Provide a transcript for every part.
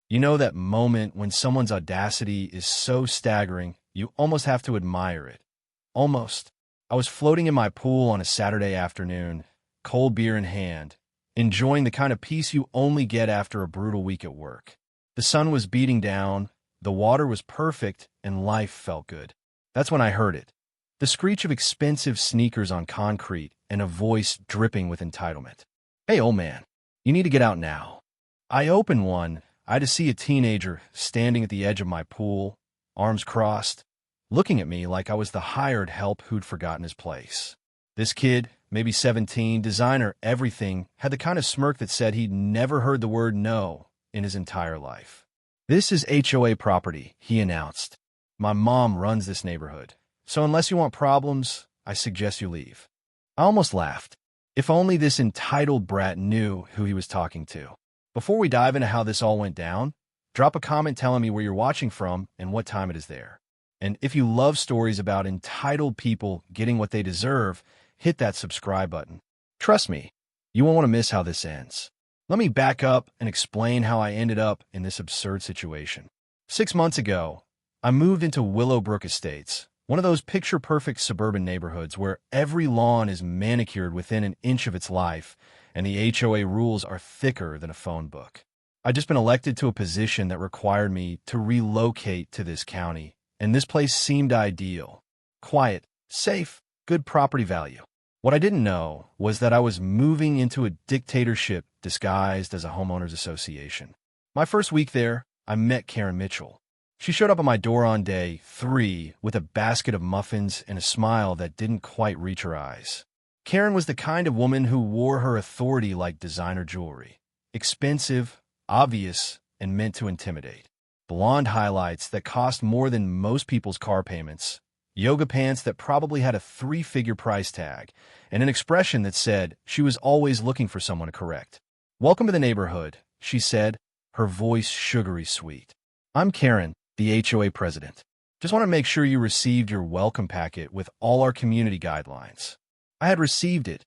You know that moment when someone's audacity is so staggering, you almost have to admire it. Almost. I was floating in my pool on a Saturday afternoon, cold beer in hand, enjoying the kind of peace you only get after a brutal week at work. The sun was beating down, the water was perfect, and life felt good. That's when I heard it. The screech of expensive sneakers on concrete and a voice dripping with entitlement. "Hey, old man, you need to get out now." I opened one. I had to see a teenager standing at the edge of my pool, arms crossed, looking at me like I was the hired help who'd forgotten his place. This kid, maybe 17, designer, everything, had the kind of smirk that said he'd never heard the word no in his entire life. "This is HOA property," he announced. "My mom runs this neighborhood, so unless you want problems, I suggest you leave." I almost laughed. If only this entitled brat knew who he was talking to. Before we dive into how this all went down, drop a comment telling me where you're watching from and what time it is there. And if you love stories about entitled people getting what they deserve, hit that subscribe button. Trust me, you won't want to miss how this ends. Let me back up and explain how I ended up in this absurd situation. 6 months ago, I moved into Willowbrook Estates, one of those picture-perfect suburban neighborhoods where every lawn is manicured within an inch of its life, and the HOA rules are thicker than a phone book. I'd just been elected to a position that required me to relocate to this county, and this place seemed ideal. Quiet, safe, good property value. What I didn't know was that I was moving into a dictatorship disguised as a homeowners association. My first week there, I met Karen Mitchell. She showed up at my door on day 3 with a basket of muffins and a smile that didn't quite reach her eyes. Karen was the kind of woman who wore her authority like designer jewelry. Expensive, obvious, and meant to intimidate. Blonde highlights that cost more than most people's car payments, yoga pants that probably had a 3-figure price tag, and an expression that said she was always looking for someone to correct. "Welcome to the neighborhood," she said, her voice sugary sweet. "I'm Karen, the HOA president. Just want to make sure you received your welcome packet with all our community guidelines." I had received it.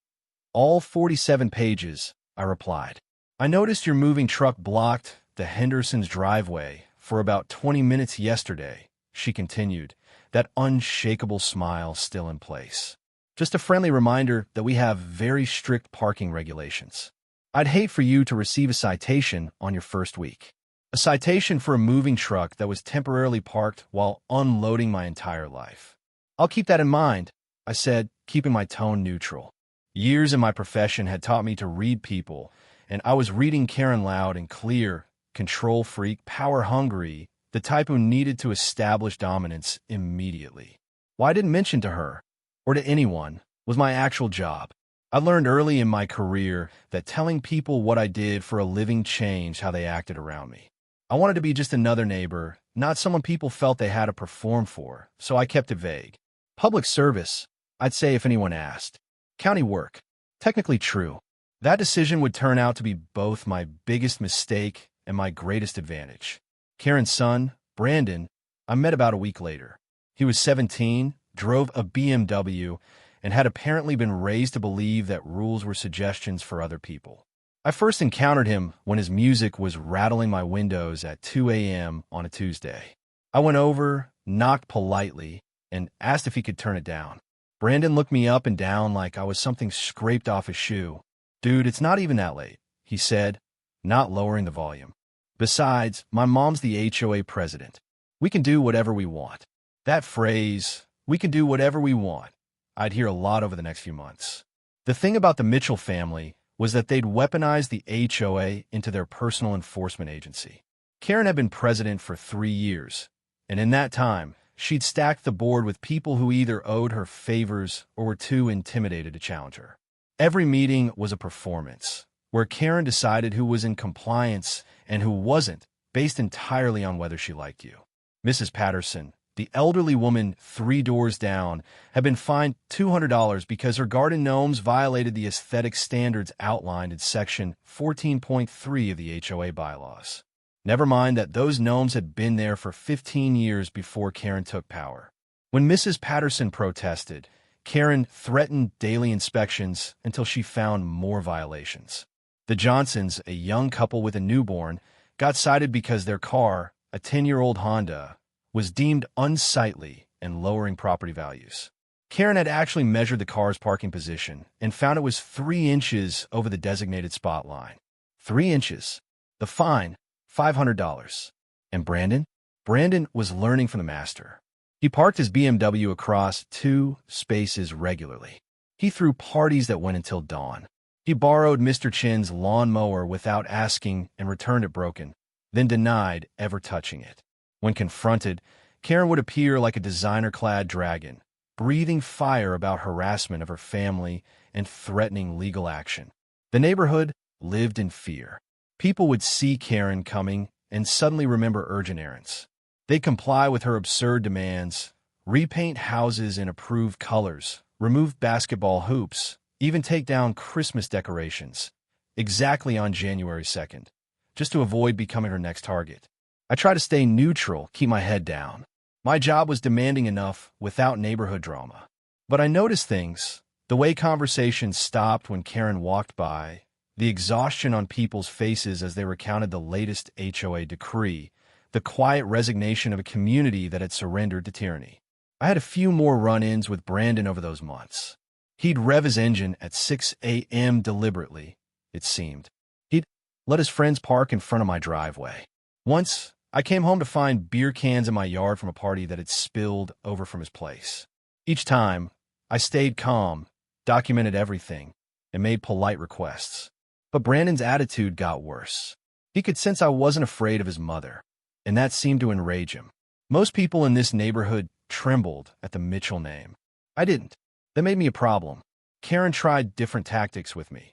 "All 47 pages," I replied. "I noticed your moving truck blocked the Henderson's driveway for about 20 minutes yesterday," she continued, that unshakable smile still in place. "Just a friendly reminder that we have very strict parking regulations. I'd hate for you to receive a citation on your first week." A citation for a moving truck that was temporarily parked while unloading my entire life. "I'll keep that in mind," I said, keeping my tone neutral. Years in my profession had taught me to read people, and I was reading Karen loud and clear, control freak, power hungry, the type who needed to establish dominance immediately. What I didn't mention to her, or to anyone, was my actual job. I learned early in my career that telling people what I did for a living changed how they acted around me. I wanted to be just another neighbor, not someone people felt they had to perform for, so I kept it vague. Public service, I'd say if anyone asked. County work, technically true. That decision would turn out to be both my biggest mistake and my greatest advantage. Karen's son, Brandon, I met about a week later. He was 17, drove a BMW, and had apparently been raised to believe that rules were suggestions for other people. I first encountered him when his music was rattling my windows at 2 a.m. on a Tuesday. I went over, knocked politely, and asked if he could turn it down. Brandon looked me up and down like I was something scraped off his shoe. "Dude, it's not even that late," he said, not lowering the volume. "Besides, my mom's the HOA president. We can do whatever we want." That phrase, "we can do whatever we want," I'd hear a lot over the next few months. The thing about the Mitchell family was that they'd weaponized the HOA into their personal enforcement agency. Karen had been president for 3 years, and in that time, she'd stacked the board with people who either owed her favors or were too intimidated to challenge her. Every meeting was a performance, where Karen decided who was in compliance and who wasn't, based entirely on whether she liked you. Mrs. Patterson, the elderly woman 3 doors down, had been fined $200 because her garden gnomes violated the aesthetic standards outlined in Section 14.3 of the HOA bylaws. Never mind that those gnomes had been there for 15 years before Karen took power. When Mrs. Patterson protested, Karen threatened daily inspections until she found more violations. The Johnsons, a young couple with a newborn, got cited because their car, a 10-year-old Honda, was deemed unsightly and lowering property values. Karen had actually measured the car's parking position and found it was 3 inches over the designated spot line. 3 inches. The fine, $500. And Brandon? Brandon was learning from the master. He parked his BMW across 2 spaces regularly. He threw parties that went until dawn. He borrowed Mr. Chin's lawnmower without asking and returned it broken, then denied ever touching it. When confronted, Karen would appear like a designer-clad dragon, breathing fire about harassment of her family and threatening legal action. The neighborhood lived in fear. People would see Karen coming and suddenly remember urgent errands. They'd comply with her absurd demands, repaint houses in approved colors, remove basketball hoops, even take down Christmas decorations, exactly on January 2nd, just to avoid becoming her next target. I try to stay neutral, keep my head down. My job was demanding enough without neighborhood drama. But I noticed things, the way conversations stopped when Karen walked by, the exhaustion on people's faces as they recounted the latest HOA decree, the quiet resignation of a community that had surrendered to tyranny. I had a few more run-ins with Brandon over those months. He'd rev his engine at 6 a.m. deliberately, it seemed. He'd let his friends park in front of my driveway. Once, I came home to find beer cans in my yard from a party that had spilled over from his place. Each time, I stayed calm, documented everything, and made polite requests. But Brandon's attitude got worse. He could sense I wasn't afraid of his mother, and that seemed to enrage him. Most people in this neighborhood trembled at the Mitchell name. I didn't. That made me a problem. Karen tried different tactics with me.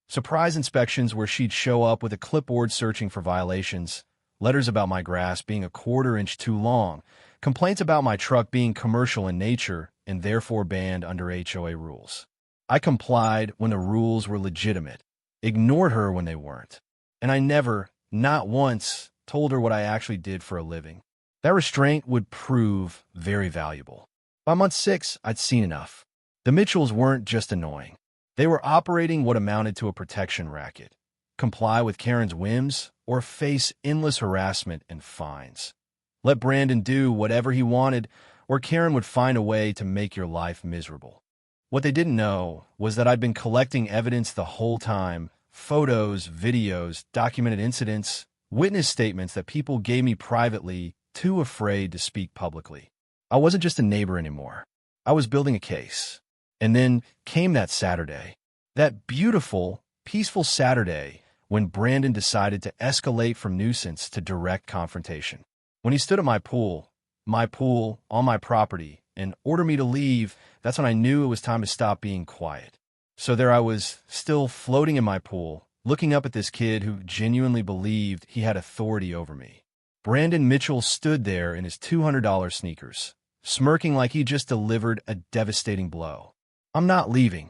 Surprise inspections where she'd show up with a clipboard searching for violations, letters about my grass being a 1/4 inch too long, complaints about my truck being commercial in nature and therefore banned under HOA rules. I complied when the rules were legitimate, ignored her when they weren't, and I never, not once, told her what I actually did for a living. That restraint would prove very valuable. By month 6, I'd seen enough. The Mitchells weren't just annoying. They were operating what amounted to a protection racket. Comply with Karen's whims or face endless harassment and fines. Let Brandon do whatever he wanted, or Karen would find a way to make your life miserable. What they didn't know was that I'd been collecting evidence the whole time, photos, videos, documented incidents, witness statements that people gave me privately, too afraid to speak publicly. I wasn't just a neighbor anymore. I was building a case. And then came that Saturday, that beautiful, peaceful Saturday when Brandon decided to escalate from nuisance to direct confrontation. When he stood at my pool on my property, and ordered me to leave, that's when I knew it was time to stop being quiet. So there I was, still floating in my pool, looking up at this kid who genuinely believed he had authority over me. Brandon Mitchell stood there in his $200 sneakers, smirking like he just delivered a devastating blow. "I'm not leaving,"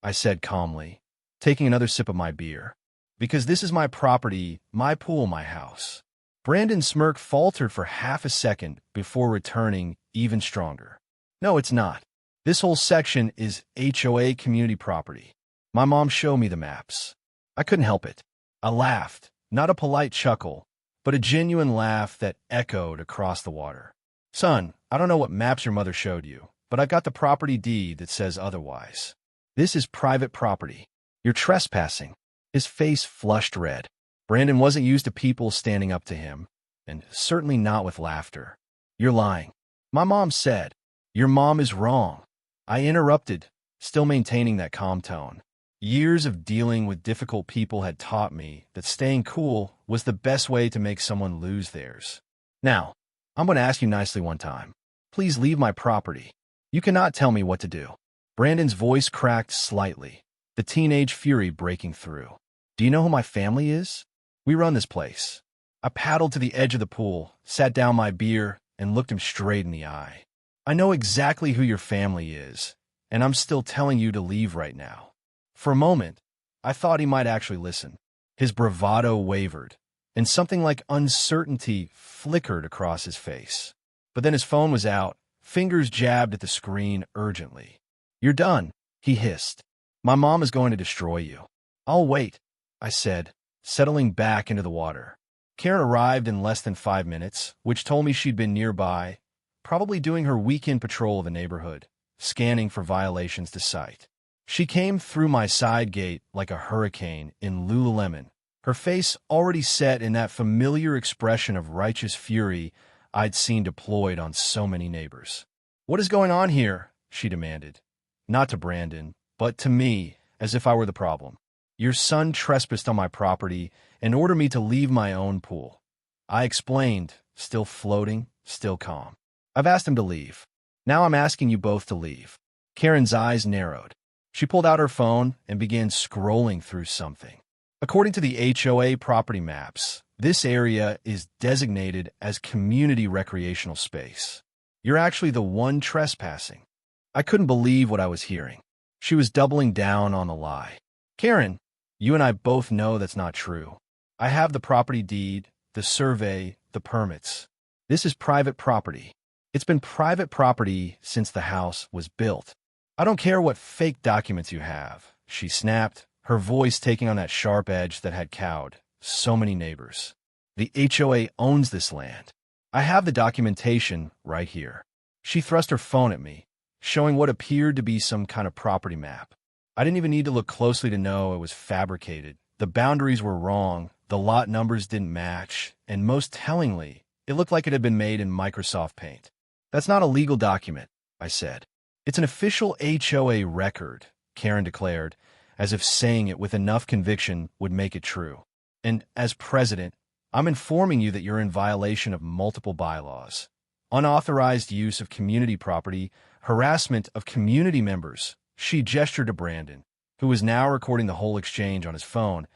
I said calmly, taking another sip of my beer. "Because this is my property, my pool, my house." Brandon's smirk faltered for half a second before returning even stronger. "No, it's not. This whole section is HOA community property. My mom showed me the maps." I couldn't help it. I laughed, not a polite chuckle, but a genuine laugh that echoed across the water. "Son, I don't know what maps your mother showed you, but I've got the property deed that says otherwise. This is private property. You're trespassing." His face flushed red. Brandon wasn't used to people standing up to him, and certainly not with laughter. "You're lying," my mom said. "Your mom is wrong." I interrupted, still maintaining that calm tone. Years of dealing with difficult people had taught me that staying cool was the best way to make someone lose theirs. "Now, I'm going to ask you nicely one time. Please leave my property. You cannot tell me what to do." Brandon's voice cracked slightly, the teenage fury breaking through. "Do you know who my family is? We run this place." I paddled to the edge of the pool, sat down my beer, and looked him straight in the eye. "I know exactly who your family is, and I'm still telling you to leave right now." For a moment, I thought he might actually listen. His bravado wavered, and something like uncertainty flickered across his face. But then his phone was out, fingers jabbed at the screen urgently. "You're done," he hissed. "My mom is going to destroy you." "I'll wait," I said, settling back into the water. Karen arrived in less than 5 minutes, which told me she'd been nearby, probably doing her weekend patrol of the neighborhood, scanning for violations to cite. She came through my side gate like a hurricane in Lululemon, her face already set in that familiar expression of righteous fury I'd seen deployed on so many neighbors. "What is going on here?" she demanded. Not to Brandon, but to me, as if I were the problem. "Your son trespassed on my property and ordered me to leave my own pool." I explained, still floating, still calm. "I've asked him to leave. Now I'm asking you both to leave." Karen's eyes narrowed. She pulled out her phone and began scrolling through something. According to the HOA property maps, this area is designated as community recreational space. "You're actually the one trespassing." I couldn't believe what I was hearing. She was doubling down on the lie. "Karen, you and I both know that's not true. I have the property deed, the survey, the permits. This is private property. It's been private property since the house was built. I don't care what fake documents you have," she snapped, her voice taking on that sharp edge that had cowed so many neighbors. "The HOA owns this land. I have the documentation right here." She thrust her phone at me, showing what appeared to be some kind of property map. I didn't even need to look closely to know it was fabricated. The boundaries were wrong, the lot numbers didn't match, and most tellingly, it looked like it had been made in Microsoft Paint. "That's not a legal document," I said. "It's an official HOA record," Karen declared, as if saying it with enough conviction would make it true. "And as president, I'm informing you that you're in violation of multiple bylaws. Unauthorized use of community property, harassment of community members." She gestured to Brandon, who was now recording the whole exchange on his phone,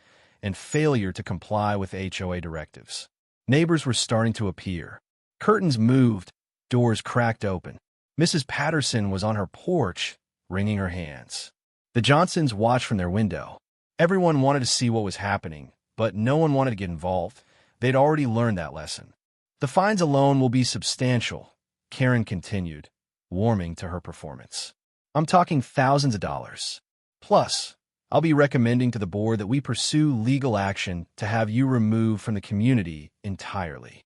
and failure to comply with HOA directives. Neighbors were starting to appear. Curtains moved, doors cracked open. Mrs. Patterson was on her porch, wringing her hands. The Johnsons watched from their window. Everyone wanted to see what was happening, but no one wanted to get involved. They'd already learned that lesson. "The fines alone will be substantial," Karen continued, warming to her performance. "I'm talking thousands of dollars. Plus, I'll be recommending to the board that we pursue legal action to have you removed from the community entirely."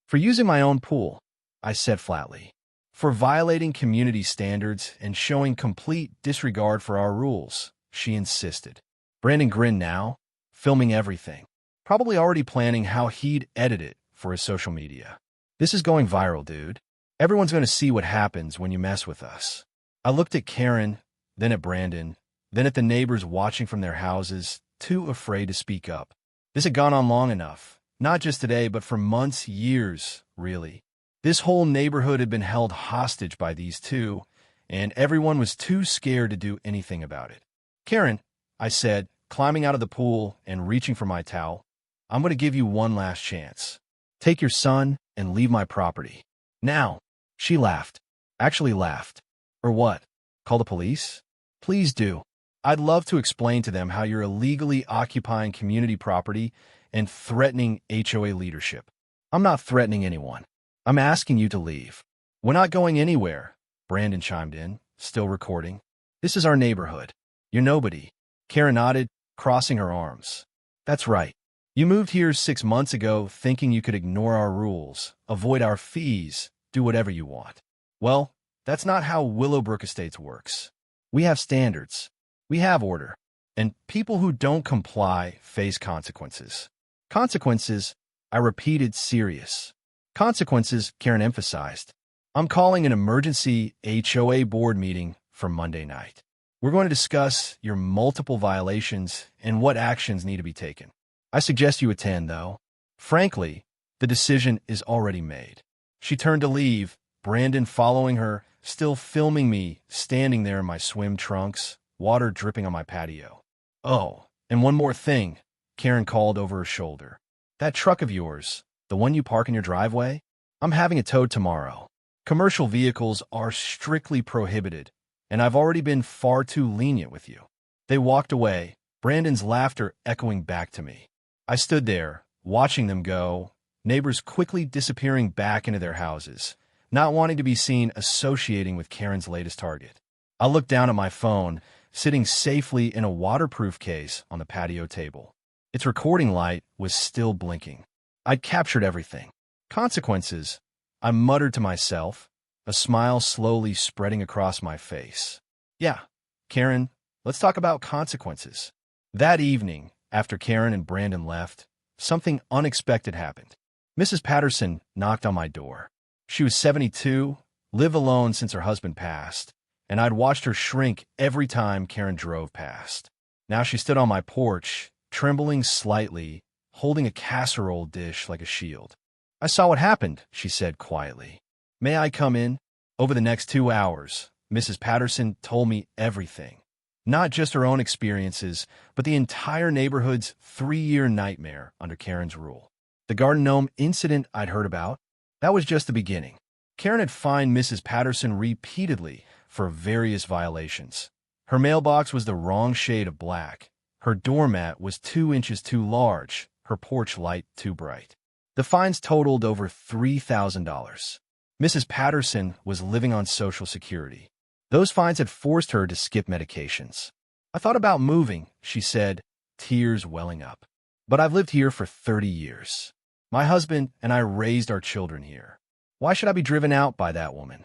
"For using my own pool," I said flatly. "For violating community standards and showing complete disregard for our rules," she insisted. Brandon grinned now, filming everything, probably already planning how he'd edit it for his social media. "This is going viral, dude. Everyone's going to see what happens when you mess with us." I looked at Karen, then at Brandon, then at the neighbors watching from their houses, too afraid to speak up. This had gone on long enough, not just today, but for months, years, really. This whole neighborhood had been held hostage by these two, and everyone was too scared to do anything about it. "Karen," I said, climbing out of the pool and reaching for my towel, "I'm going to give you one last chance. Take your son and leave my property. Now." She laughed. Actually laughed. "Or what? Call the police?" "Please do. I'd love to explain to them how you're illegally occupying community property and threatening HOA leadership." "I'm not threatening anyone. I'm asking you to leave." "We're not going anywhere," Brandon chimed in, still recording. "This is our neighborhood. You're nobody." Karen nodded, crossing her arms. "That's right. You moved here 6 months ago thinking you could ignore our rules, avoid our fees, do whatever you want. Well, that's not how Willowbrook Estates works. We have standards. We have order. And people who don't comply face consequences." "Consequences," I repeated, serious. "Consequences," Karen emphasized. "I'm calling an emergency HOA board meeting for Monday night. We're going to discuss your multiple violations and what actions need to be taken. I suggest you attend, though. Frankly, the decision is already made." She turned to leave, Brandon following her, still filming me, standing there in my swim trunks, water dripping on my patio. "Oh, and one more thing," Karen called over her shoulder. "That truck of yours, the one you park in your driveway, I'm having it towed tomorrow. Commercial vehicles are strictly prohibited, and I've already been far too lenient with you." They walked away, Brandon's laughter echoing back to me. I stood there, watching them go, neighbors quickly disappearing back into their houses, not wanting to be seen associating with Karen's latest target. I looked down at my phone, sitting safely in a waterproof case on the patio table. Its recording light was still blinking. I'd captured everything. Consequences, I muttered to myself, a smile slowly spreading across my face. Yeah, Karen, let's talk about consequences. That evening, after Karen and Brandon left, something unexpected happened. Mrs. Patterson knocked on my door. She was 72, lived alone since her husband passed, and I'd watched her shrink every time Karen drove past. Now she stood on my porch, trembling slightly, holding a casserole dish like a shield. I saw what happened, she said quietly. May I come in? Over the next 2 hours, Mrs. Patterson told me everything. Not just her own experiences, but the entire neighborhood's 3-year nightmare under Karen's rule. The garden gnome incident I'd heard about, that was just the beginning. Karen had fined Mrs. Patterson repeatedly for various violations. Her mailbox was the wrong shade of black. Her doormat was 2 inches too large, her porch light too bright. The fines totaled over $3,000. Mrs. Patterson was living on Social Security. Those fines had forced her to skip medications. I thought about moving, she said, tears welling up. But I've lived here for 30 years. My husband and I raised our children here. Why should I be driven out by that woman?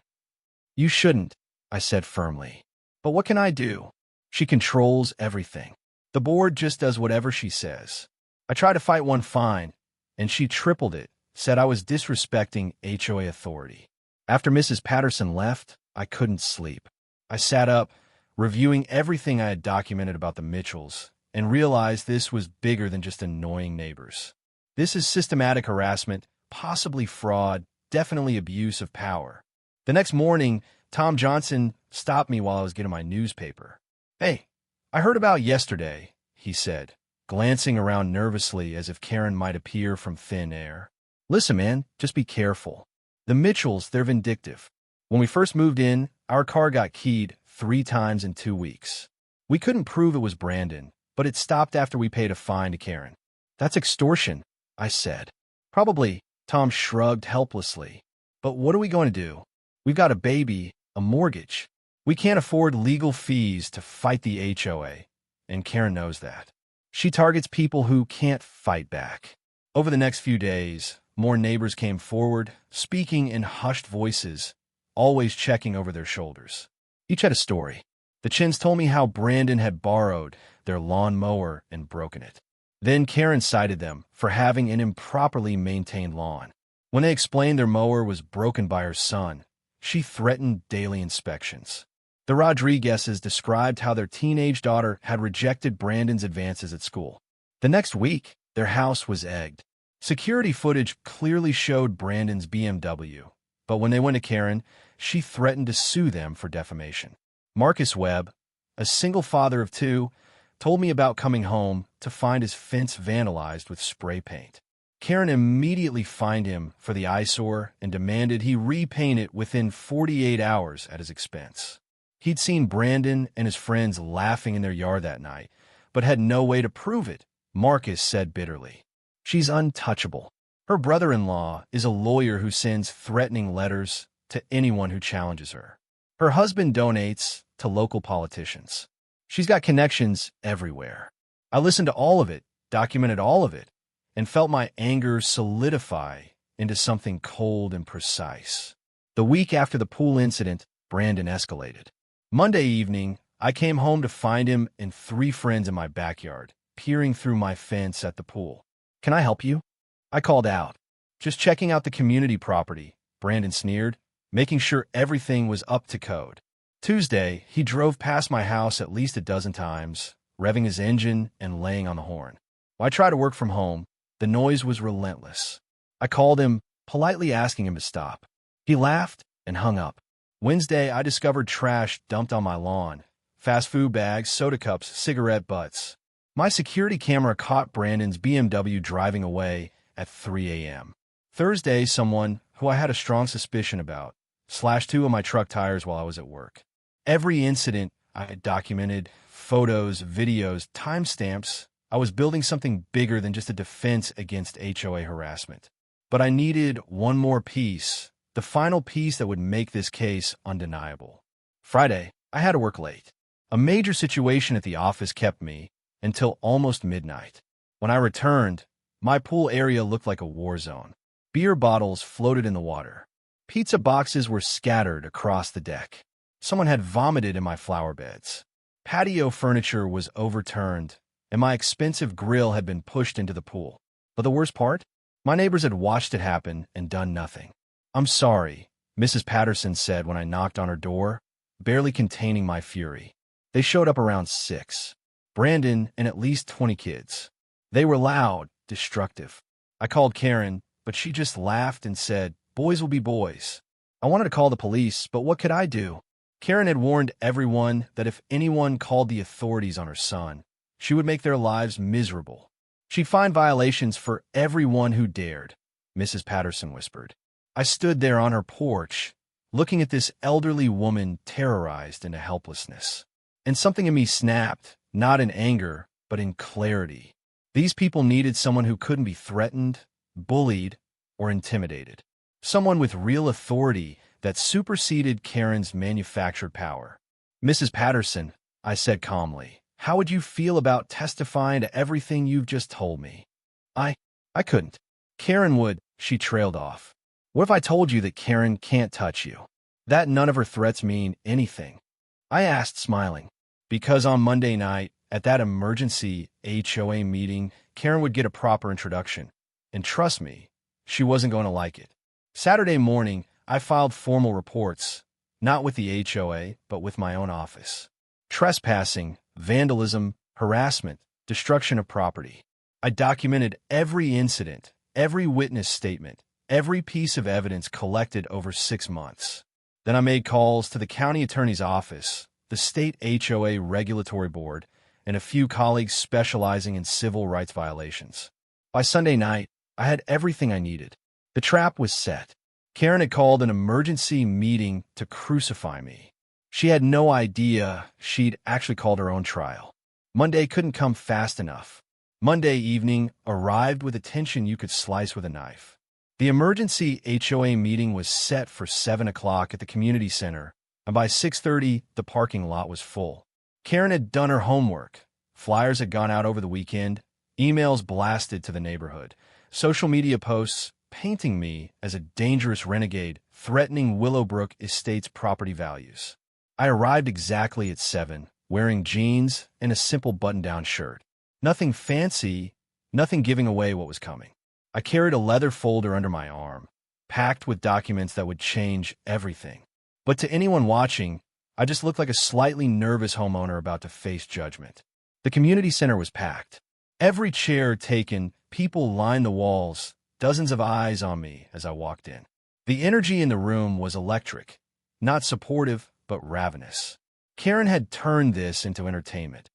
You shouldn't, I said firmly. But what can I do? She controls everything. The board just does whatever she says. I tried to fight one fine, and she tripled it, said I was disrespecting HOA authority. After Mrs. Patterson left, I couldn't sleep. I sat up, reviewing everything I had documented about the Mitchells, and realized this was bigger than just annoying neighbors. This is systematic harassment, possibly fraud, definitely abuse of power. The next morning, Tom Johnson stopped me while I was getting my newspaper. Hey, I heard about yesterday, he said, glancing around nervously as if Karen might appear from thin air. Listen, man, just be careful. The Mitchells, they're vindictive. When we first moved in, our car got keyed 3 times in 2 weeks. We couldn't prove it was Brandon, but it stopped after we paid a fine to Karen. That's extortion, I said. Probably, Tom shrugged helplessly. But what are we going to do? We've got a baby, a mortgage. We can't afford legal fees to fight the HOA, and Karen knows that. She targets people who can't fight back. Over the next few days, more neighbors came forward, speaking in hushed voices, always checking over their shoulders. Each had a story. The Chins told me how Brandon had borrowed their lawn mower and broken it. Then Karen cited them for having an improperly maintained lawn. When they explained their mower was broken by her son, she threatened daily inspections. The Rodriguezes described how their teenage daughter had rejected Brandon's advances at school. The next week, their house was egged. Security footage clearly showed Brandon's BMW, but when they went to Karen, she threatened to sue them for defamation. Marcus Webb, a single father of 2, told me about coming home to find his fence vandalized with spray paint. Karen immediately fined him for the eyesore and demanded he repaint it within 48 hours at his expense. He'd seen Brandon and his friends laughing in their yard that night, but had no way to prove it, Marcus said bitterly. She's untouchable. Her brother-in-law is a lawyer who sends threatening letters to anyone who challenges her. Her husband donates to local politicians. She's got connections everywhere. I listened to all of it, documented all of it, and felt my anger solidify into something cold and precise. The week after the pool incident, Brandon escalated. Monday evening, I came home to find him and 3 friends in my backyard, peering through my fence at the pool. Can I help you? I called out. Just checking out the community property, Brandon sneered, making sure everything was up to code. Tuesday, he drove past my house at least a dozen times, revving his engine and laying on the horn. When I tried to work from home, the noise was relentless. I called him, politely asking him to stop. He laughed and hung up. Wednesday, I discovered trash dumped on my lawn. Fast food bags, soda cups, cigarette butts. My security camera caught Brandon's BMW driving away at 3 a.m. Thursday, someone, who I had a strong suspicion about, slashed 2 of my truck tires while I was at work. Every incident I had documented, photos, videos, timestamps. I was building something bigger than just a defense against HOA harassment. But I needed one more piece, the final piece that would make this case undeniable. Friday, I had to work late. A major situation at the office kept me until almost midnight. When I returned, My pool area looked like a war zone. Beer bottles floated in the water. Pizza boxes were scattered across the deck. Someone had vomited in my flower beds. Patio furniture was overturned, and my expensive grill had been pushed into the pool. But the worst part? My neighbors had watched it happen and done nothing. "I'm sorry," Mrs. Patterson said when I knocked on her door, barely containing my fury. They showed up around 6. Brandon and at least 20 kids. They were loud, destructive. I called Karen, but she just laughed and said, "Boys will be boys." I wanted to call the police, but what could I do? Karen had warned everyone that if anyone called the authorities on her son, she would make their lives miserable. She'd find violations for everyone who dared, Mrs. Patterson whispered. I stood there on her porch, looking at this elderly woman terrorized into helplessness. And something in me snapped, not in anger, but in clarity. These people needed someone who couldn't be threatened, bullied, or intimidated. Someone with real authority that superseded Karen's manufactured power. "Mrs. Patterson," I said calmly, "how would you feel about testifying to everything you've just told me?" I couldn't. "Karen would," she trailed off. "What if I told you that Karen can't touch you? That none of her threats mean anything?" I asked, smiling. "Because on Monday night, at that emergency HOA meeting, Karen would get a proper introduction. And trust me, she wasn't going to like it." Saturday morning, I filed formal reports, not with the HOA, but with my own office. Trespassing, vandalism, harassment, destruction of property. I documented every incident, every witness statement, every piece of evidence collected over 6 months. Then I made calls to the county attorney's office, the state HOA regulatory board, and a few colleagues specializing in civil rights violations. By Sunday night, I had everything I needed. The trap was set. Karen had called an emergency meeting to crucify me. She had no idea she'd actually called her own trial. Monday couldn't come fast enough. Monday evening arrived with a tension you could slice with a knife. The emergency HOA meeting was set for 7 o'clock at the community center, and by 6:30, the parking lot was full. Karen had done her homework. Flyers had gone out over the weekend, emails blasted to the neighborhood, social media posts painting me as a dangerous renegade threatening Willowbrook Estate's property values. I arrived exactly at 7, wearing jeans and a simple button-down shirt. Nothing fancy, nothing giving away what was coming. I carried a leather folder under my arm, packed with documents that would change everything. But to anyone watching, I just looked like a slightly nervous homeowner about to face judgment. The community center was packed. Every chair taken, people lined the walls, dozens of eyes on me as I walked in. The energy in the room was electric, not supportive, but ravenous. Karen had turned this into entertainment.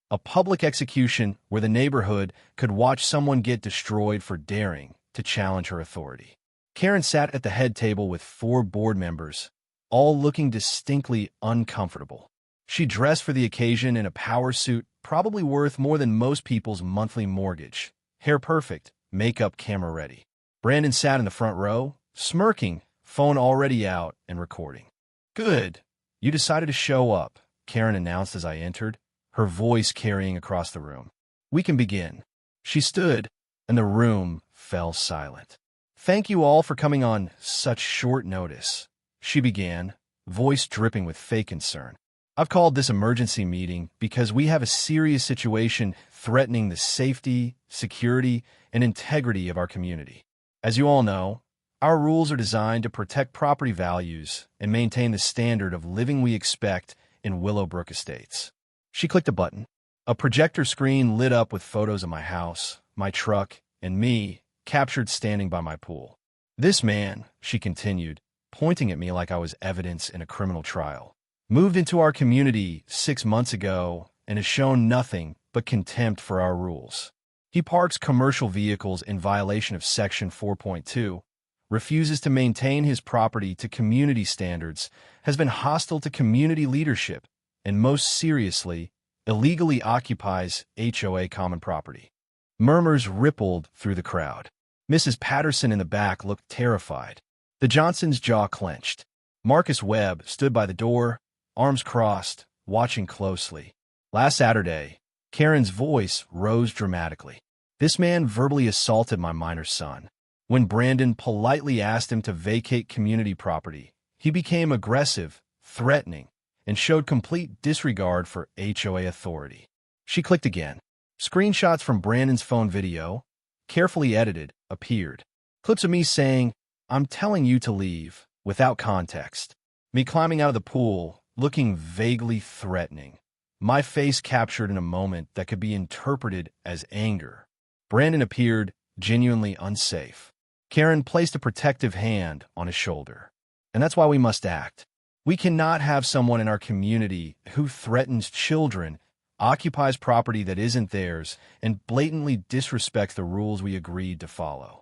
A public execution where the neighborhood could watch someone get destroyed for daring to challenge her authority. Karen sat at the head table with 4 board members, all looking distinctly uncomfortable. She dressed for the occasion in a power suit probably worth more than most people's monthly mortgage. Hair perfect, makeup camera ready. Brandon sat in the front row, smirking, phone already out and recording. "Good. You decided to show up," Karen announced as I entered, her voice carrying across the room. "We can begin." She stood, and the room fell silent. "Thank you all for coming on such short notice," she began, voice dripping with fake concern. "I've called this emergency meeting because we have a serious situation threatening the safety, security, and integrity of our community. As you all know, our rules are designed to protect property values and maintain the standard of living we expect in Willowbrook Estates." She clicked a button. A projector screen lit up with photos of my house, my truck, and me, captured standing by my pool. "This man," she continued, pointing at me like I was evidence in a criminal trial, "moved into our community 6 months ago and has shown nothing but contempt for our rules. He parks commercial vehicles in violation of Section 4.2, refuses to maintain his property to community standards, has been hostile to community leadership, and most seriously, illegally occupies HOA common property." Murmurs rippled through the crowd. Mrs. Patterson in the back looked terrified. The Johnsons' jaw clenched. Marcus Webb stood by the door, arms crossed, watching closely. Last Saturday, Karen's voice rose dramatically. This man verbally assaulted my minor son. When Brandon politely asked him to vacate community property, he became aggressive, threatening, and showed complete disregard for HOA authority. She clicked again. Screenshots from Brandon's phone video, carefully edited, appeared. Clips of me saying, "I'm telling you to leave," without context. Me climbing out of the pool, looking vaguely threatening. My face captured in a moment that could be interpreted as anger. Brandon appeared genuinely unsafe. Karen placed a protective hand on his shoulder. And that's why we must act. We cannot have someone in our community who threatens children, occupies property that isn't theirs, and blatantly disrespects the rules we agreed to follow.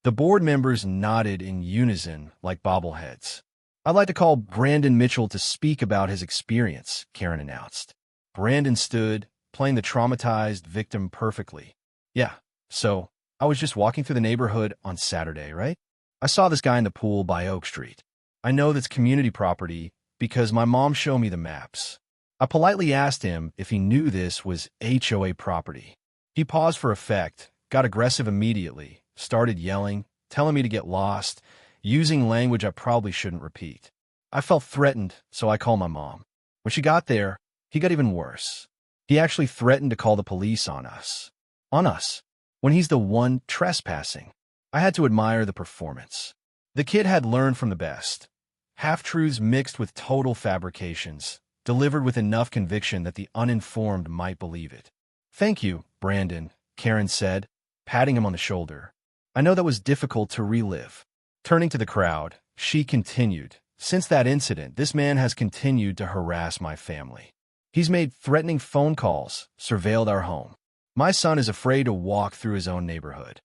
The board members nodded in unison like bobbleheads. "I'd like to call Brandon Mitchell to speak about his experience," Karen announced. Brandon stood, playing the traumatized victim perfectly. "Yeah, so I was just walking through the neighborhood on Saturday, right? I saw this guy in the pool by Oak Street. I know that's community property because my mom showed me the maps. I politely asked him if he knew this was HOA property. He paused for effect, got aggressive immediately, started yelling, telling me to get lost, using language I probably shouldn't repeat. I felt threatened, so I called my mom. When she got there, he got even worse. He actually threatened to call the police on us. On us. When he's the one trespassing. I had to admire the performance. The kid had learned from the best. Half-truths mixed with total fabrications, delivered with enough conviction that the uninformed might believe it. "Thank you, Brandon," Karen said, patting him on the shoulder. "I know that was difficult to relive." Turning to the crowd, she continued, "Since that incident, this man has continued to harass my family. He's made threatening phone calls, surveilled our home. My son is afraid to walk through his own neighborhood."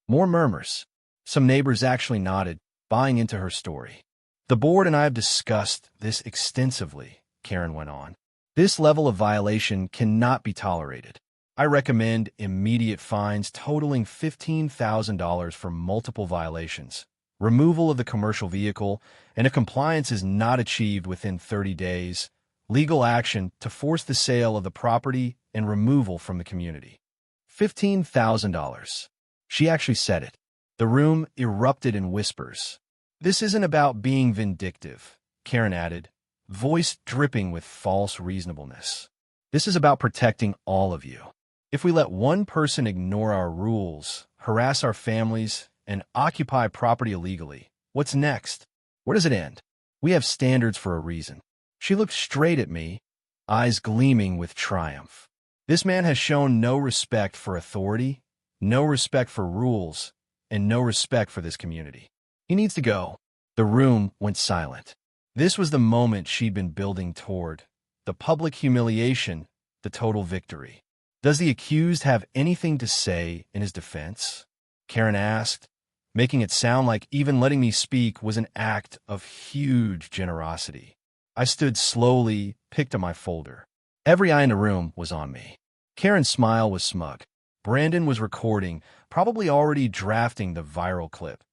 More murmurs. Some neighbors actually nodded, buying into her story. "The board and I have discussed this extensively," Karen went on. "This level of violation cannot be tolerated. I recommend immediate fines totaling $15,000 for multiple violations, removal of the commercial vehicle, and if compliance is not achieved within 30 days, legal action to force the sale of the property and removal from the community." $15,000. She actually said it. The room erupted in whispers. "This isn't about being vindictive," Karen added, voice dripping with false reasonableness. "This is about protecting all of you. If we let one person ignore our rules, harass our families, and occupy property illegally, what's next? Where does it end? We have standards for a reason." She looked straight at me, eyes gleaming with triumph. "This man has shown no respect for authority, no respect for rules, and no respect for this community. He needs to go." The room went silent. This was the moment she'd been building toward. The public humiliation, the total victory. "Does the accused have anything to say in his defense?" Karen asked, making it sound like even letting me speak was an act of huge generosity. I stood slowly, picked up my folder. Every eye in the room was on me. Karen's smile was smug. Brandon was recording, probably already drafting the viral clip.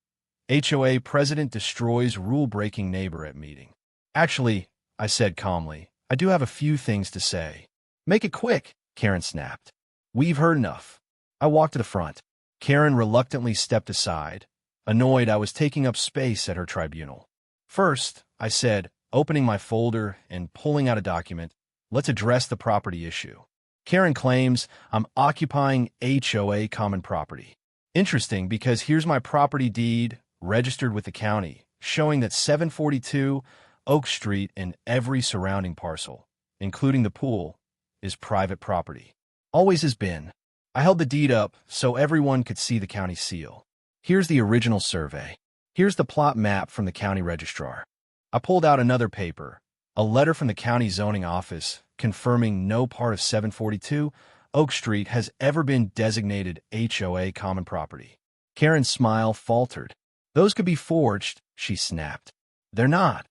HOA president destroys rule-breaking neighbor at meeting. "Actually," I said calmly, "I do have a few things to say." "Make it quick," Karen snapped. "We've heard enough." I walked to the front. Karen reluctantly stepped aside, annoyed I was taking up space at her tribunal. "First," I said, opening my folder and pulling out a document, "let's address the property issue. Karen claims I'm occupying HOA common property. Interesting, because here's my property deed, registered with the county, showing that 742 Oak Street and every surrounding parcel, including the pool, is private property. Always has been. I held the deed up so everyone could see the county seal. Here's the original survey. Here's the plot map from the county registrar." I pulled out another paper, a letter from the county zoning office confirming no part of 742 Oak Street has ever been designated HOA common property. Karen's smile faltered. "Those could be forged," she snapped. "They're not."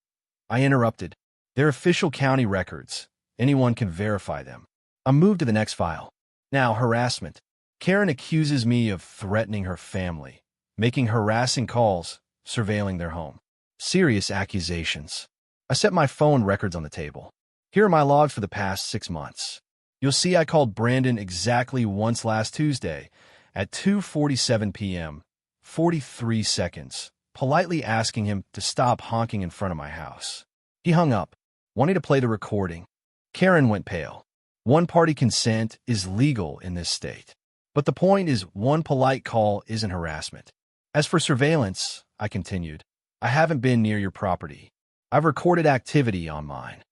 I interrupted. "They're official county records. Anyone can verify them." I moved to the next file. Now, harassment. Karen accuses me of threatening her family, making harassing calls, surveilling their home. Serious accusations. I set my phone records on the table. Here are my logs for the past 6 months. You'll see I called Brandon exactly once last Tuesday, At 2:47 p.m., 43 seconds, politely asking him to stop honking in front of my house. He hung up, wanting to play the recording. Karen went pale. One-party consent is legal in this state. But the point is, one polite call isn't harassment. As for surveillance, I continued, I haven't been near your property. I've recorded activity on mine.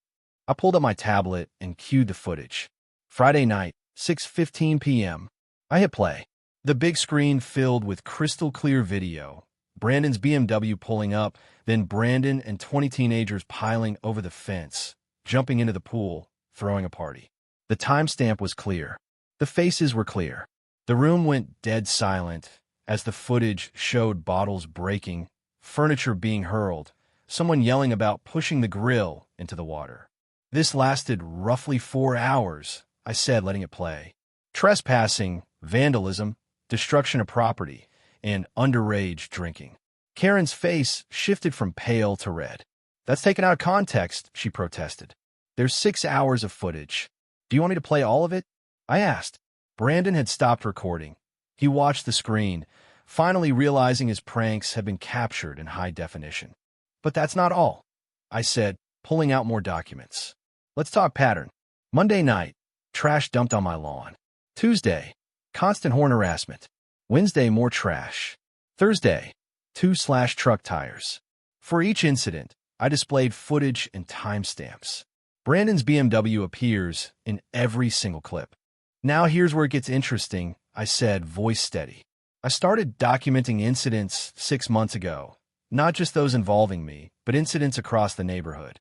I pulled up my tablet and cued the footage. Friday night, 6:15 p.m. I hit play. The big screen filled with crystal-clear video. Brandon's BMW pulling up, then Brandon and 20 teenagers piling over the fence, jumping into the pool, throwing a party. The timestamp was clear. The faces were clear. The room went dead silent as the footage showed bottles breaking, furniture being hurled, someone yelling about pushing the grill into the water. This lasted roughly 4 hours, I said, letting it play. Trespassing, vandalism, destruction of property, and underage drinking. Karen's face shifted from pale to red. That's taken out of context, she protested. There's 6 hours of footage. Do you want me to play all of it? I asked. Brandon had stopped recording. He watched the screen, finally realizing his pranks had been captured in high definition. But that's not all, I said, pulling out more documents. Let's talk pattern. Monday night, trash dumped on my lawn. Tuesday, constant horn harassment. Wednesday, more trash. Thursday, 2/truck tires. For each incident, I displayed footage and timestamps. Brandon's BMW appears in every single clip. Now here's where it gets interesting, I said, voice steady. I started documenting incidents 6 months ago, not just those involving me, but incidents across the neighborhood.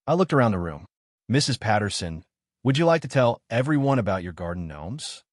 I looked around the room. Mrs. Patterson, would you like to tell everyone about your garden gnomes?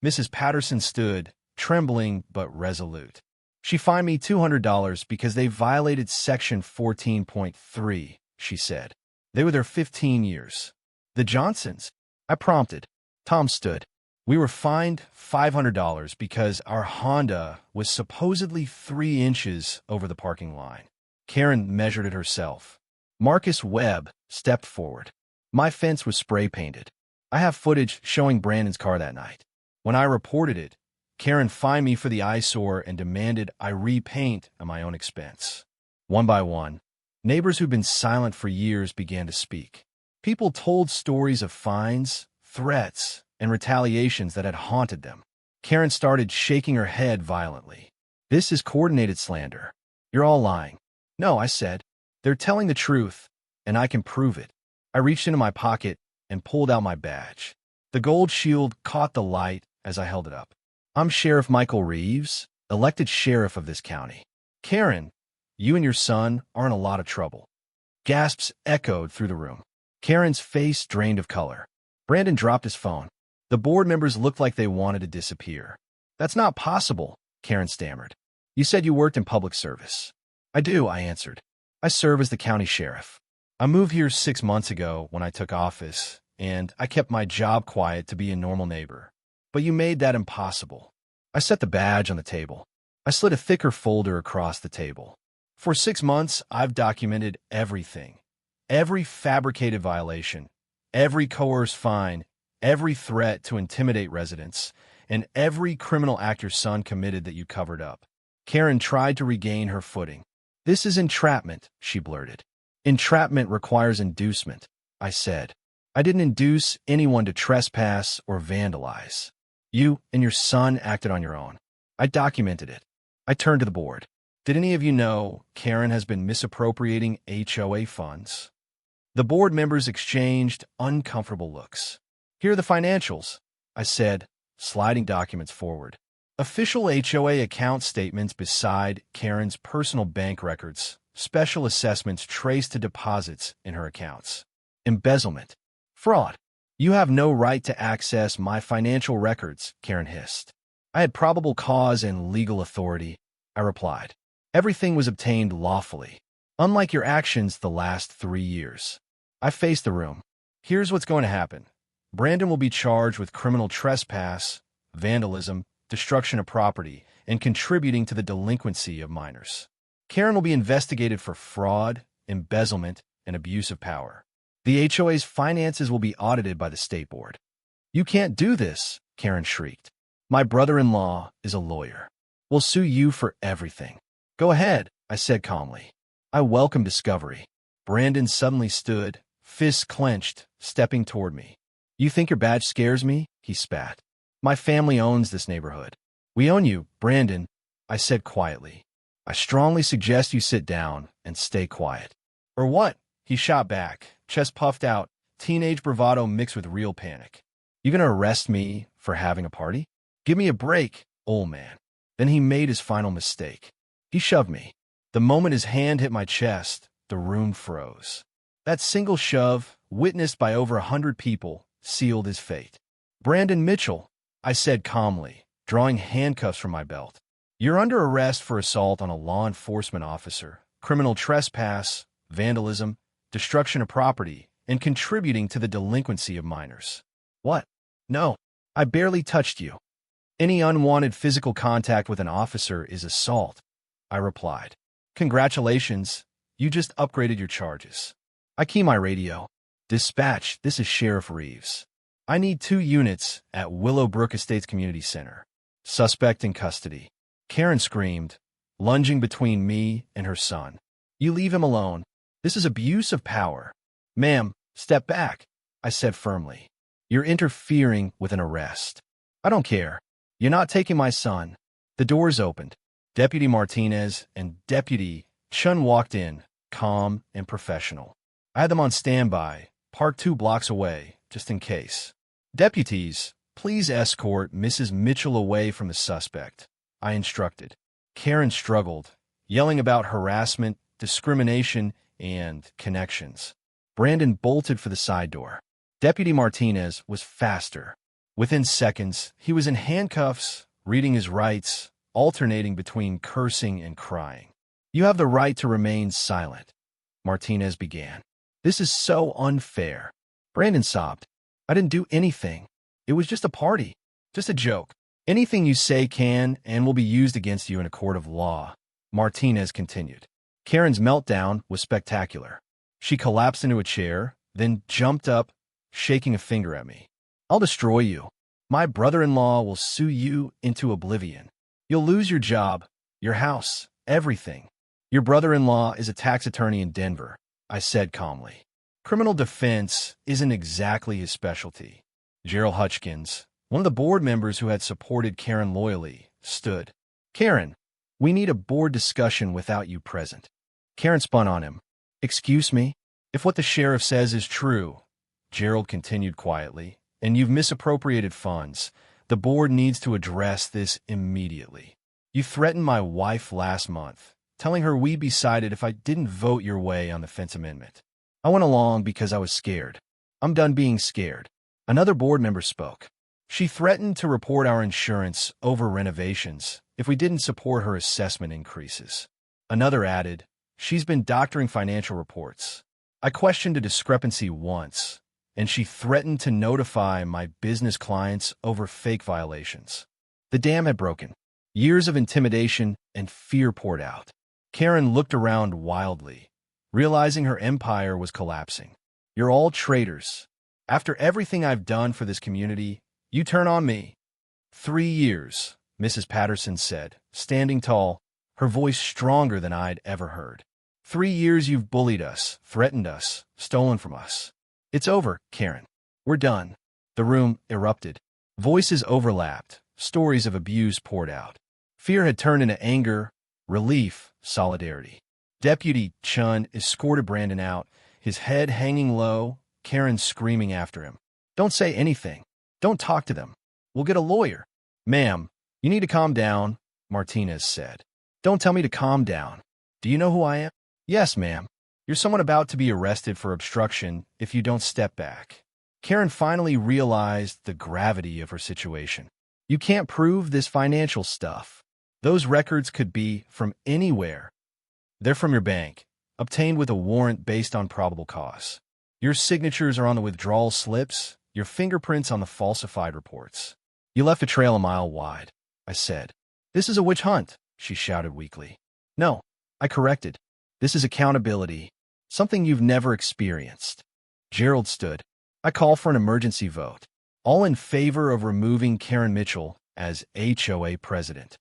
Mrs. Patterson stood, trembling but resolute. She fined me $200 because they violated Section 14.3, she said. They were there 15 years. The Johnsons? I prompted. Tom stood. We were fined $500 because our Honda was supposedly 3 inches over the parking line. Karen measured it herself. Marcus Webb stepped forward. My fence was spray-painted. I have footage showing Brandon's car that night. When I reported it, Karen fined me for the eyesore and demanded I repaint at my own expense. One by one, neighbors who'd been silent for years began to speak. People told stories of fines, threats, and retaliations that had haunted them. Karen started shaking her head violently. This is coordinated slander. You're all lying. No, I said. They're telling the truth, and I can prove it. I reached into my pocket and pulled out my badge. The gold shield caught the light as I held it up. I'm Sheriff Michael Reeves, elected sheriff of this county. Karen, you and your son are in a lot of trouble. Gasps echoed through the room. Karen's face drained of color. Brandon dropped his phone. The board members looked like they wanted to disappear. That's not possible, Karen stammered. You said you worked in public service. I do, I answered. I serve as the county sheriff. I moved here 6 months ago when I took office, and I kept my job quiet to be a normal neighbor. But you made that impossible. I set the badge on the table. I slid a thicker folder across the table. For 6 months, I've documented everything. Every fabricated violation, every coerced fine, every threat to intimidate residents, and every criminal act your son committed that you covered up. Karen tried to regain her footing. This is entrapment, she blurted. Entrapment requires inducement, I said. I didn't induce anyone to trespass or vandalize. You and your son acted on your own. I documented it. I turned to the board. Did any of you know Karen has been misappropriating HOA funds? The board members exchanged uncomfortable looks. Here are the financials, I said, sliding documents forward. Official HOA account statements beside Karen's personal bank records, special assessments traced to deposits in her accounts. Embezzlement. Fraud. You have no right to access my financial records, Karen hissed. I had probable cause and legal authority, I replied. Everything was obtained lawfully, unlike your actions the last 3 years. I faced the room. Here's what's going to happen. Brandon will be charged with criminal trespass, vandalism, destruction of property, and contributing to the delinquency of minors. Karen will be investigated for fraud, embezzlement, and abuse of power. The HOA's finances will be audited by the state board. You can't do this, Karen shrieked. My brother-in-law is a lawyer. We'll sue you for everything. Go ahead, I said calmly. I welcome discovery. Brandon suddenly stood, fists clenched, stepping toward me. You think your badge scares me? He spat. My family owns this neighborhood. We own you, Brandon, I said quietly. I strongly suggest you sit down and stay quiet. Or what? He shot back, chest puffed out, teenage bravado mixed with real panic. You gonna arrest me for having a party? Give me a break, old man. Then he made his final mistake. He shoved me. The moment his hand hit my chest, the room froze. That single shove, witnessed by over 100 people, sealed his fate. Brandon Mitchell, I said calmly, drawing handcuffs from my belt. You're under arrest for assault on a law enforcement officer, criminal trespass, vandalism, destruction of property, and contributing to the delinquency of minors. What? No, I barely touched you. Any unwanted physical contact with an officer is assault, I replied. Congratulations, you just upgraded your charges. I key my radio. Dispatch, this is Sheriff Reeves. I need 2 units at Willowbrook Estates Community Center. Suspect in custody. Karen screamed, lunging between me and her son. You leave him alone. This is abuse of power. Ma'am, step back, I said firmly. You're interfering with an arrest. I don't care. You're not taking my son. The doors opened. Deputy Martinez and Deputy Chun walked in, calm and professional. I had them on standby, parked 2 blocks away, just in case. Deputies, please escort Mrs. Mitchell away from the suspect, I instructed. Karen struggled, yelling about harassment, discrimination, and connections. Brandon bolted for the side door. Deputy Martinez was faster. Within seconds, he was in handcuffs, reading his rights, alternating between cursing and crying. You have the right to remain silent, Martinez began. This is so unfair. Brandon sobbed. I didn't do anything. It was just a party, just a joke. Anything you say can and will be used against you in a court of law, Martinez continued. Karen's meltdown was spectacular. She collapsed into a chair, then jumped up, shaking a finger at me. I'll destroy you. My brother-in-law will sue you into oblivion. You'll lose your job, your house, everything. Your brother-in-law is a tax attorney in Denver, I said calmly. Criminal defense isn't exactly his specialty. Gerald Hutchkins, one of the board members who had supported Karen loyally, stood. Karen, we need a board discussion without you present. Karen spun on him. Excuse me? If what the sheriff says is true, Gerald continued quietly, and you've misappropriated funds, the board needs to address this immediately. You threatened my wife last month, telling her we'd be cited if I didn't vote your way on the fence amendment. I went along because I was scared. I'm done being scared. Another board member spoke. She threatened to report our insurance over renovations if we didn't support her assessment increases. Another added, she's been doctoring financial reports. I questioned a discrepancy once, and she threatened to notify my business clients over fake violations. The dam had broken. Years of intimidation and fear poured out. Karen looked around wildly, realizing her empire was collapsing. You're all traitors. After everything I've done for this community, you turn on me. 3 years, Mrs. Patterson said, standing tall, her voice stronger than I'd ever heard. 3 years you've bullied us, threatened us, stolen from us. It's over, Karen. We're done. The room erupted. Voices overlapped. Stories of abuse poured out. Fear had turned into anger, relief, solidarity. Deputy Chun escorted Brandon out, his head hanging low, Karen screaming after him. Don't say anything. Don't talk to them. We'll get a lawyer. Ma'am, you need to calm down, Martinez said. Don't tell me to calm down. Do you know who I am? Yes, ma'am. You're someone about to be arrested for obstruction if you don't step back. Karen finally realized the gravity of her situation. You can't prove this financial stuff. Those records could be from anywhere. They're from your bank, obtained with a warrant based on probable cause. Your signatures are on the withdrawal slips, your fingerprints on the falsified reports. You left a trail a mile wide, I said. This is a witch hunt, she shouted weakly. No, I corrected. This is accountability, something you've never experienced. Gerald stood. I call for an emergency vote. All in favor of removing Karen Mitchell, as HOA president.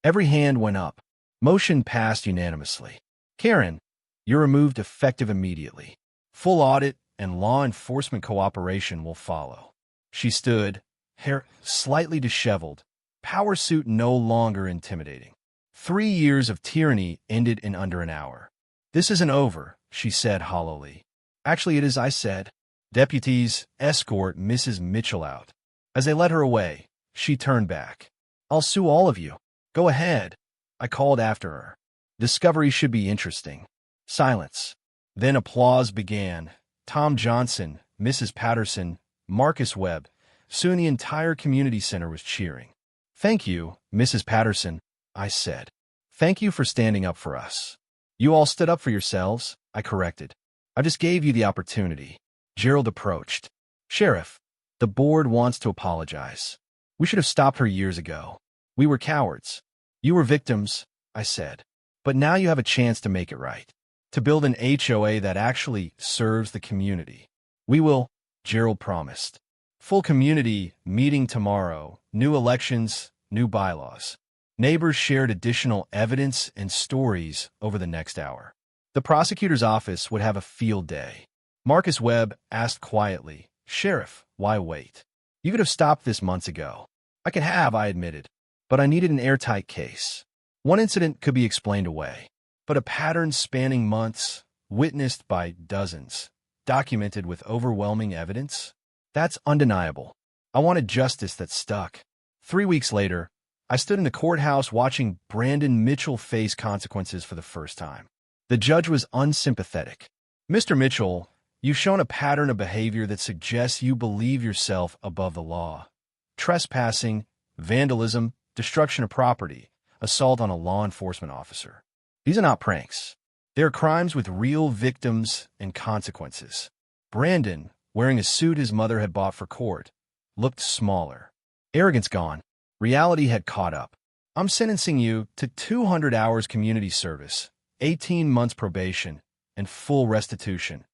Every hand went up. Motion passed unanimously. Karen, you're removed effective immediately. Full audit and law enforcement cooperation will follow. She stood, hair slightly disheveled, power suit no longer intimidating. 3 years of tyranny ended in under an hour. This isn't over, she said hollowly. Actually, it is, I said. Deputies escort Mrs. Mitchell out. As they led her away, she turned back. I'll sue all of you. Go ahead, I called after her. Discovery should be interesting. Silence. Then applause began. Tom Johnson, Mrs. Patterson, Marcus Webb. Soon the entire community center was cheering. Thank you, Mrs. Patterson, I said. Thank you for standing up for us. You all stood up for yourselves, I corrected. I just gave you the opportunity. Gerald approached. Sheriff, the board wants to apologize. We should have stopped her years ago. We were cowards. You were victims, I said. But now you have a chance to make it right. To build an HOA that actually serves the community. We will, Gerald promised. Full community meeting tomorrow. New elections, new bylaws. Neighbors shared additional evidence and stories over the next hour. The prosecutor's office would have a field day. Marcus Webb asked quietly, Sheriff, why wait? You could have stopped this months ago. I could have, I admitted, but I needed an airtight case. One incident could be explained away, but a pattern spanning months, witnessed by dozens, documented with overwhelming evidence? That's undeniable. I wanted justice that stuck. 3 weeks later, I stood in the courthouse watching Brandon Mitchell face consequences for the first time. The judge was unsympathetic. Mr. Mitchell, you've shown a pattern of behavior that suggests you believe yourself above the law. Trespassing, vandalism, destruction of property, assault on a law enforcement officer. These are not pranks. They are crimes with real victims and consequences. Brandon, wearing a suit his mother had bought for court, looked smaller. Arrogance gone. Reality had caught up. I'm sentencing you to 200 hours community service, 18 months probation, and full restitution,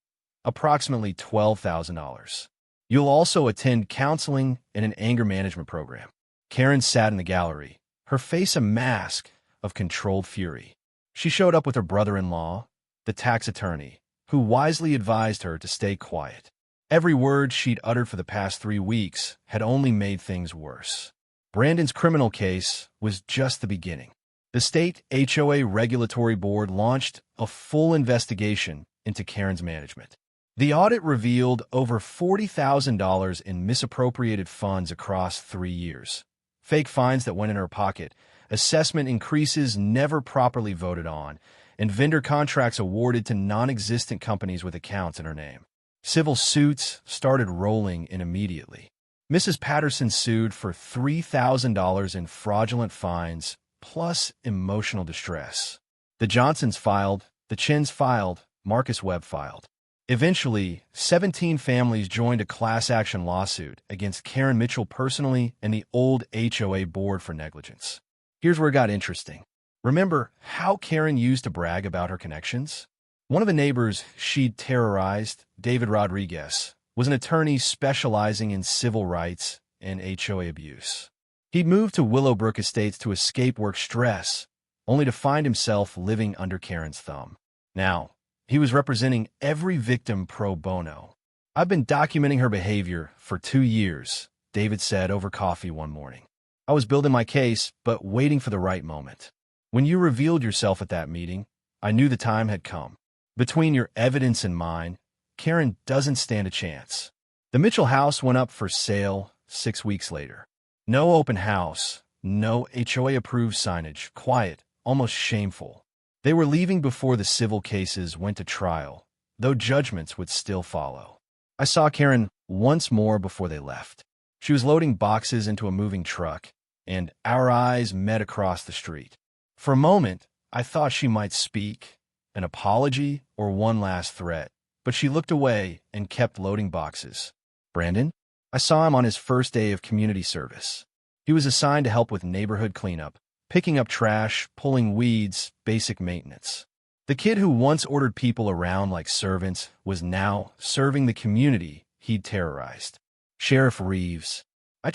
approximately $12,000. You'll also attend counseling and an anger management program. Karen sat in the gallery, her face a mask of controlled fury. She showed up with her brother-in-law, the tax attorney, who wisely advised her to stay quiet. Every word she'd uttered for the past 3 weeks had only made things worse. Brandon's criminal case was just the beginning. The state HOA regulatory board launched a full investigation into Karen's management. The audit revealed over $40,000 in misappropriated funds across 3 years. Fake fines that went in her pocket, assessment increases never properly voted on, and vendor contracts awarded to non-existent companies with accounts in her name. Civil suits started rolling in immediately. Mrs. Patterson sued for $3,000 in fraudulent fines, plus emotional distress. The Johnsons filed, the Chins filed, Marcus Webb filed. Eventually, 17 families joined a class action lawsuit against Karen Mitchell personally and the old HOA board for negligence. Here's where it got interesting. Remember how Karen used to brag about her connections? One of the neighbors she'd terrorized, David Rodriguez, was an attorney specializing in civil rights and HOA abuse. He'd moved to Willowbrook Estates to escape work stress, only to find himself living under Karen's thumb. Now, he was representing every victim pro bono. I've been documenting her behavior for 2 years, David said over coffee one morning. I was building my case, but waiting for the right moment. When you revealed yourself at that meeting, I knew the time had come. Between your evidence and mine, Karen doesn't stand a chance. The Mitchell house went up for sale 6 weeks later. No open house, no HOA-approved signage, quiet, almost shameful. They were leaving before the civil cases went to trial, though judgments would still follow. I saw Karen once more before they left. She was loading boxes into a moving truck, and our eyes met across the street. For a moment, I thought she might speak, an apology or one last threat, but she looked away and kept loading boxes. Brandon? I saw him on his first day of community service. He was assigned to help with neighborhood cleanup, picking up trash, pulling weeds, basic maintenance. The kid who once ordered people around like servants was now serving the community he'd terrorized. Sheriff Reeves. I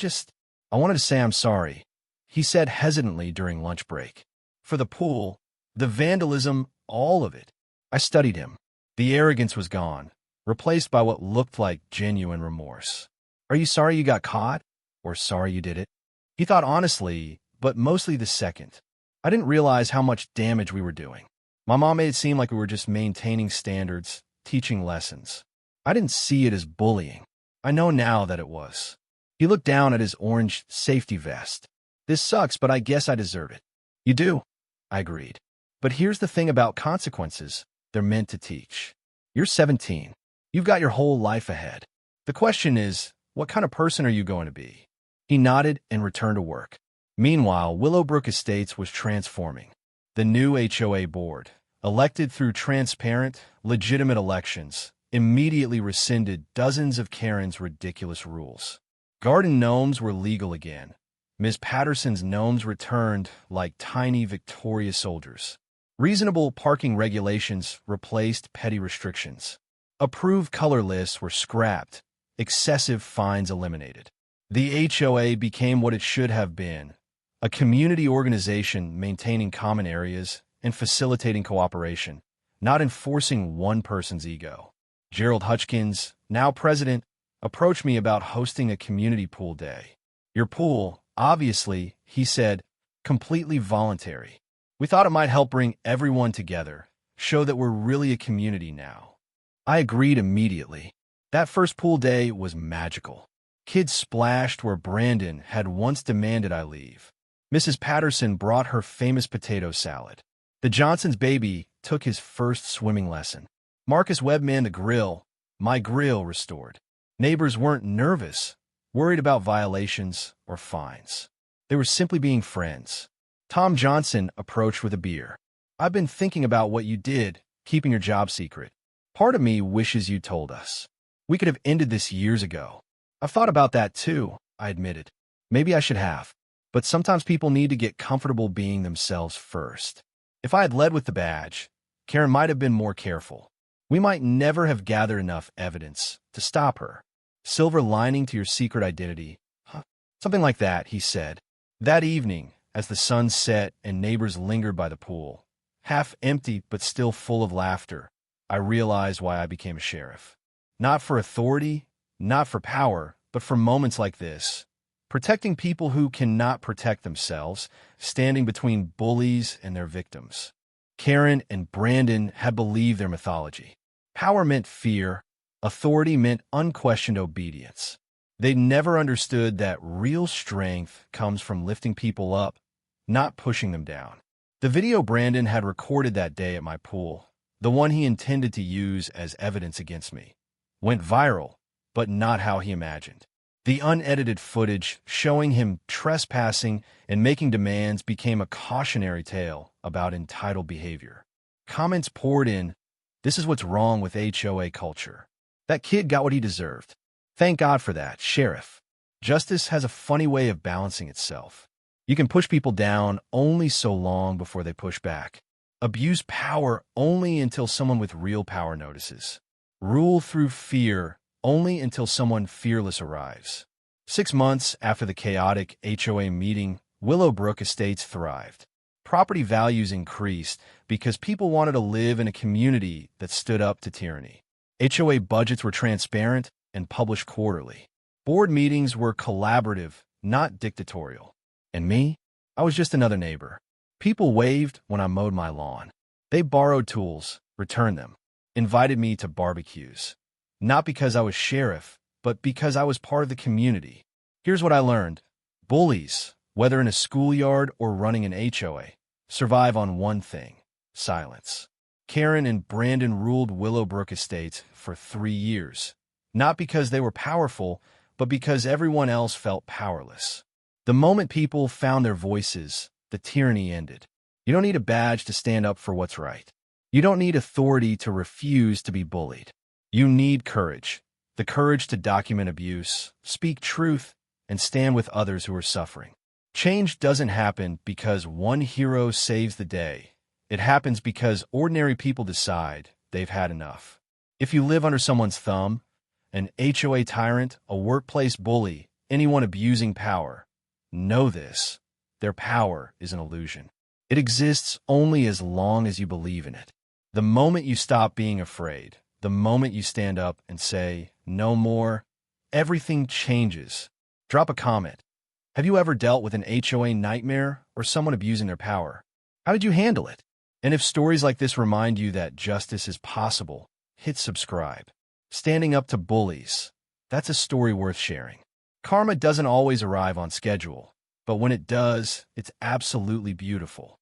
I wanted to say I'm sorry, he said hesitantly during lunch break. For the pool, the vandalism, all of it. I studied him. The arrogance was gone, replaced by what looked like genuine remorse. Are you sorry you got caught? Or sorry you did it? He thought honestly, but mostly the second. I didn't realize how much damage we were doing. My mom made it seem like we were just maintaining standards, teaching lessons. I didn't see it as bullying. I know now that it was. He looked down at his orange safety vest. This sucks, but I guess I deserve it. You do? I agreed. But here's the thing about consequences. They're meant to teach. You're 17. You've got your whole life ahead. The question is, what kind of person are you going to be? He nodded and returned to work. Meanwhile, Willowbrook Estates was transforming. The new HOA board, elected through transparent, legitimate elections, immediately rescinded dozens of Karen's ridiculous rules. Garden gnomes were legal again. Ms. Patterson's gnomes returned like tiny Victoria soldiers. Reasonable parking regulations replaced petty restrictions. Approved color lists were scrapped. Excessive fines eliminated. The HOA became what it should have been, a community organization maintaining common areas and facilitating cooperation, not enforcing one person's ego. Gerald Hutchkins, now president, approached me about hosting a community pool day. Your pool, obviously, he said, completely voluntary. We thought it might help bring everyone together, show that we're really a community now. I agreed immediately. That first pool day was magical. Kids splashed where Brandon had once demanded I leave. Mrs. Patterson brought her famous potato salad. The Johnson's baby took his first swimming lesson. Marcus Webb manned the grill, my grill restored. Neighbors weren't nervous, worried about violations or fines. They were simply being friends. Tom Johnson approached with a beer. I've been thinking about what you did, keeping your job secret. Part of me wishes you told us. We could have ended this years ago. I've thought about that too, I admitted. Maybe I should have. But sometimes people need to get comfortable being themselves first. If I had led with the badge, Karen might have been more careful. We might never have gathered enough evidence to stop her. Silver lining to your secret identity. Huh? Something like that, he said. That evening, as the sun set and neighbors lingered by the pool, half empty but still full of laughter, I realized why I became a sheriff. Not for authority, not for power, but for moments like this. Protecting people who cannot protect themselves, standing between bullies and their victims. Karen and Brandon had believed their mythology. Power meant fear. Authority meant unquestioned obedience. They never understood that real strength comes from lifting people up, not pushing them down. The video Brandon had recorded that day at my pool, the one he intended to use as evidence against me, went viral, but not how he imagined. The unedited footage showing him trespassing and making demands became a cautionary tale about entitled behavior. Comments poured in, "This is what's wrong with HOA culture. That kid got what he deserved. Thank God for that, Sheriff." Justice has a funny way of balancing itself. You can push people down only so long before they push back. Abuse power only until someone with real power notices. Rule through fear only until someone fearless arrives. 6 months after the chaotic HOA meeting, Willowbrook Estates thrived. Property values increased because people wanted to live in a community that stood up to tyranny. HOA budgets were transparent and published quarterly. Board meetings were collaborative, not dictatorial. And me? I was just another neighbor. People waved when I mowed my lawn. They borrowed tools, returned them, invited me to barbecues. Not because I was sheriff, but because I was part of the community. Here's what I learned. Bullies, whether in a schoolyard or running an HOA, survive on one thing: silence. Karen and Brandon ruled Willowbrook Estates for 3 years, not because they were powerful, but because everyone else felt powerless. The moment people found their voices, the tyranny ended. You don't need a badge to stand up for what's right. You don't need authority to refuse to be bullied. You need courage, the courage to document abuse, speak truth, and stand with others who are suffering. Change doesn't happen because one hero saves the day. It happens because ordinary people decide they've had enough. If you live under someone's thumb, an HOA tyrant, a workplace bully, anyone abusing power, Know this: their power is an illusion. It exists only as long as you believe in it. The moment you stop being afraid, the moment you stand up and say, "No more," everything changes. Drop a comment. Have you ever dealt with an HOA nightmare or someone abusing their power? How did you handle it? And if stories like this remind you that justice is possible, hit subscribe. Standing up to bullies, that's a story worth sharing. Karma doesn't always arrive on schedule, but when it does, it's absolutely beautiful.